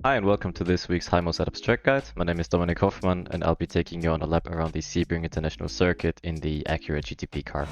Hi and welcome to this week's Hymo SETUPS track guide. My name is Dominik Hofmann and I'll be taking you on a lap around the Sebring International Circuit in the Acura GTP car.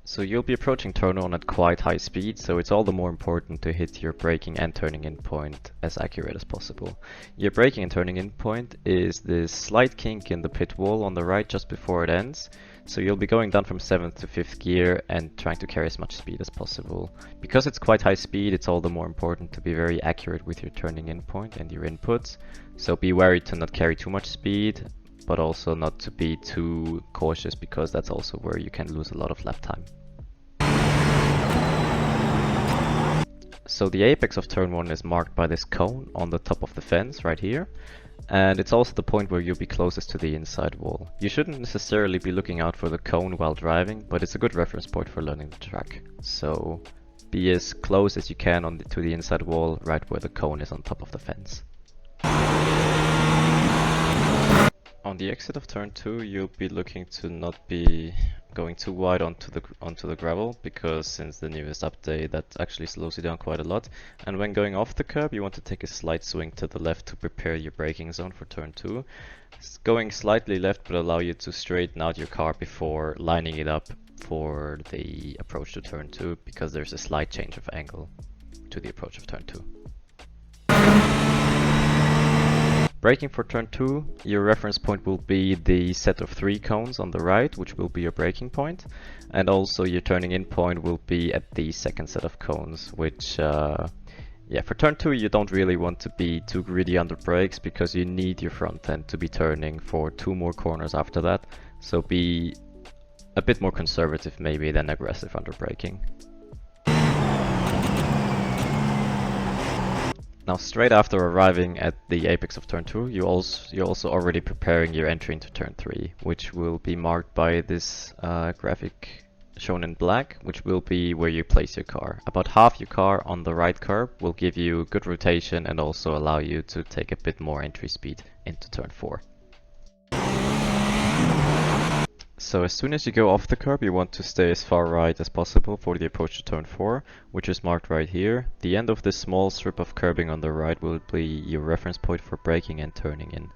So you'll be approaching turn 1 at quite high speed, so it's all the more important to hit your braking and turning in point as accurate as possible. Your braking and turning in point is this slight kink in the pit wall on the right just before it ends. So you'll be going down from 7th to 5th gear and trying to carry as much speed as possible. Because it's quite high speed, it's all the more important to be very accurate with your turning in point and your inputs. So be wary to not carry too much speed, but also not to be too cautious, because that's also where you can lose a lot of lap time. So the apex of turn 1 is marked by this cone on the top of the fence right here. And it's also the point where you'll be closest to the inside wall. You shouldn't necessarily be looking out for the cone while driving, but it's a good reference point for learning the track. So be as close as you can to the inside wall, right where the cone is on top of the fence. On the exit of turn 2, you'll be looking to not be going too wide onto the gravel, because since the newest update that actually slows you down quite a lot. And when going off the curb, you want to take a slight swing to the left to prepare your braking zone for turn 2. Going slightly left will allow you to straighten out your car before lining it up for the approach to turn 2, because there's a slight change of angle to the approach of turn 2. Braking for turn 2, your reference point will be the set of 3 cones on the right, which will be your braking point, and also your turning in point will be at the second set of cones, which for turn 2 you don't really want to be too greedy under brakes, because you need your front end to be turning for 2 more corners after that, so be a bit more conservative maybe than aggressive under braking. Now, straight after arriving at the apex of turn 2, you're also already preparing your entry into turn 3, which will be marked by this graphic shown in black, which will be where you place your car. About half your car on the right curb will give you good rotation and also allow you to take a bit more entry speed into turn 4. So as soon as you go off the curb, you want to stay as far right as possible for the approach to turn 4, which is marked right here. The end of this small strip of curbing on the right will be your reference point for braking and turning in.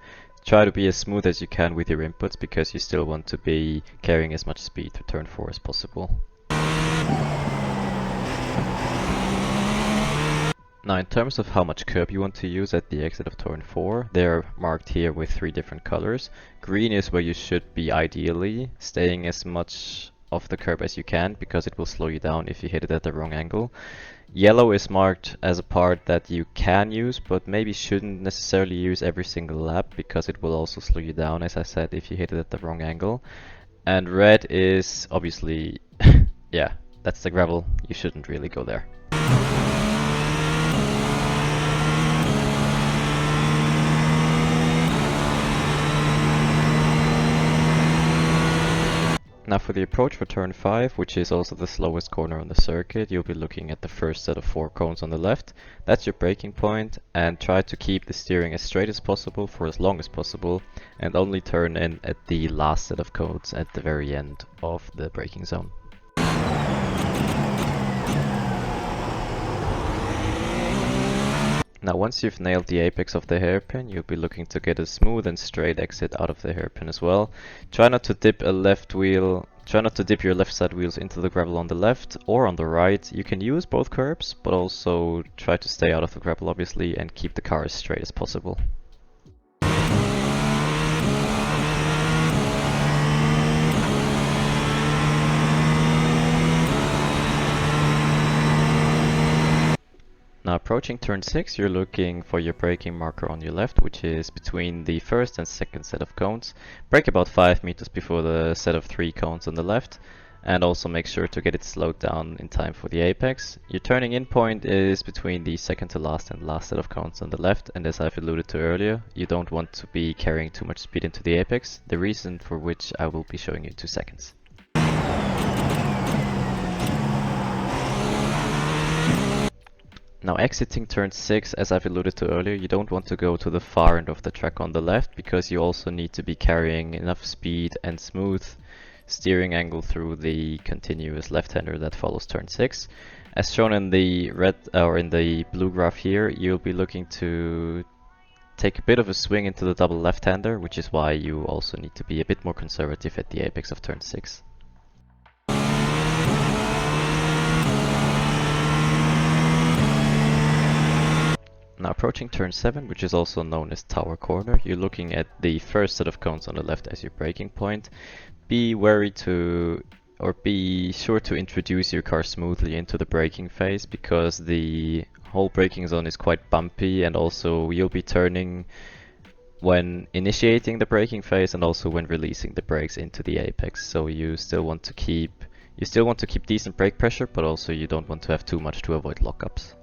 Try to be as smooth as you can with your inputs, because you still want to be carrying as much speed to turn 4 as possible. Now, in terms of how much curb you want to use at the exit of turn 4, they're marked here with 3 different colors. Green is where you should be ideally, staying as much off the curb as you can, because it will slow you down if you hit it at the wrong angle. Yellow is marked as a part that you can use, but maybe shouldn't necessarily use every single lap, because it will also slow you down, as I said, if you hit it at the wrong angle. And red is obviously, yeah, that's the gravel, you shouldn't really go there. Now for the approach for turn 5, which is also the slowest corner on the circuit, you'll be looking at the first set of 4 cones on the left. That's your braking point, and try to keep the steering as straight as possible for as long as possible, and only turn in at the last set of cones at the very end of the braking zone. Now once you've nailed the apex of the hairpin, you'll be looking to get a smooth and straight exit out of the hairpin as well. Try not to dip your left side wheels into the gravel on the left or on the right. You can use both curbs, but also try to stay out of the gravel obviously, and keep the car as straight as possible. Now approaching turn 6, you're looking for your braking marker on your left, which is between the first and second set of cones. Brake about 5 meters before the set of 3 cones on the left, and also make sure to get it slowed down in time for the apex. Your turning in point is between the second to last and last set of cones on the left, and as I've alluded to earlier, you don't want to be carrying too much speed into the apex, the reason for which I will be showing you in 2 seconds. Now exiting turn 6, as I've alluded to earlier, you don't want to go to the far end of the track on the left, because you also need to be carrying enough speed and smooth steering angle through the continuous left-hander that follows turn 6. As shown in the red or in the blue graph here, you'll be looking to take a bit of a swing into the double left-hander, which is why you also need to be a bit more conservative at the apex of turn 6. Now approaching turn 7, which is also known as tower corner, you're looking at the first set of cones on the left as your braking point. Be wary to, or be sure to introduce your car smoothly into the braking phase, because the whole braking zone is quite bumpy, and also you'll be turning when initiating the braking phase and also when releasing the brakes into the apex. So you still want to keep decent brake pressure, but also you don't want to have too much to avoid lockups.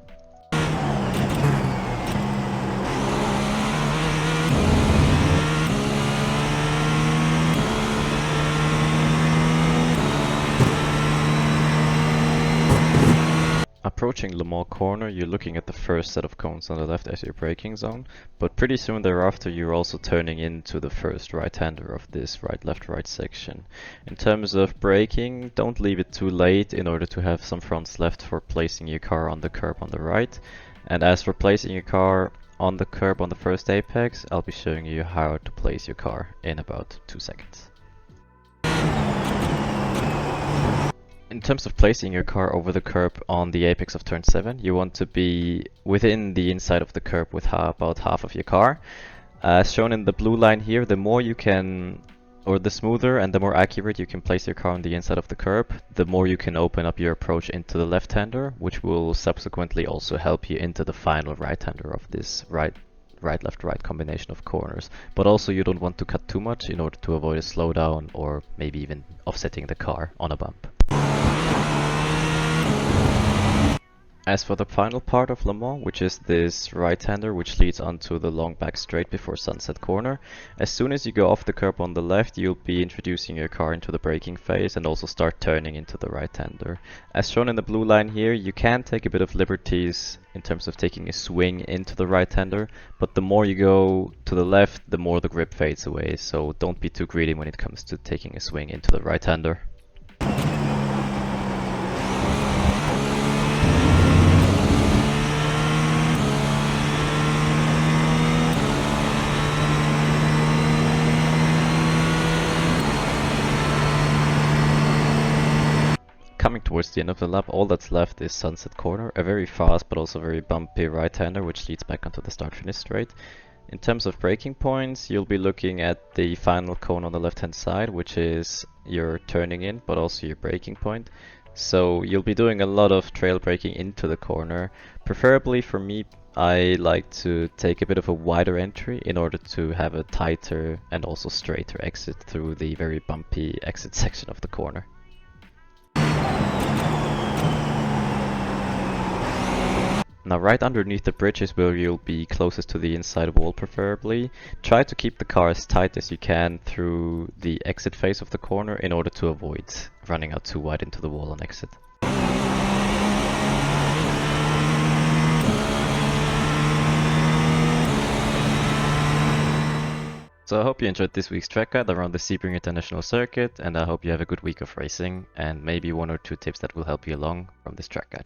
Approaching Lemans Corner, you're looking at the first set of cones on the left as your braking zone, but pretty soon thereafter you're also turning into the first right-hander of this right-left-right section. In terms of braking, don't leave it too late in order to have some fronts left for placing your car on the curb on the right. And as for placing your car on the curb on the first apex, I'll be showing you how to place your car in about 2 seconds. In terms of placing your car over the curb on the apex of turn 7, you want to be within the inside of the curb with about half of your car. As shown in the blue line here, the more you can, or the smoother and the more accurate you can place your car on the inside of the curb, the more you can open up your approach into the left-hander, which will subsequently also help you into the final right-hander of this right-left-right combination of corners. But also you don't want to cut too much in order to avoid a slowdown or maybe even offsetting the car on a bump. As for the final part of Lemans, which is this right-hander which leads onto the long back straight before Sunset Corner, as soon as you go off the curb on the left, you'll be introducing your car into the braking phase and also start turning into the right-hander. As shown in the blue line here, you can take a bit of liberties in terms of taking a swing into the right-hander, but the more you go to the left, the more the grip fades away, so don't be too greedy when it comes to taking a swing into the right-hander. Coming towards the end of the lap, all that's left is Sunset Corner, a very fast but also very bumpy right-hander which leads back onto the start-finish straight. In terms of braking points, you'll be looking at the final cone on the left-hand side, which is your turning in but also your braking point. So you'll be doing a lot of trail braking into the corner. Preferably for me, I like to take a bit of a wider entry in order to have a tighter and also straighter exit through the very bumpy exit section of the corner. Now right underneath the bridge is where you'll be closest to the inside wall preferably. Try to keep the car as tight as you can through the exit phase of the corner in order to avoid running out too wide into the wall on exit. So I hope you enjoyed this week's track guide around the Sebring International Circuit, and I hope you have a good week of racing and maybe 1 or 2 tips that will help you along from this track guide.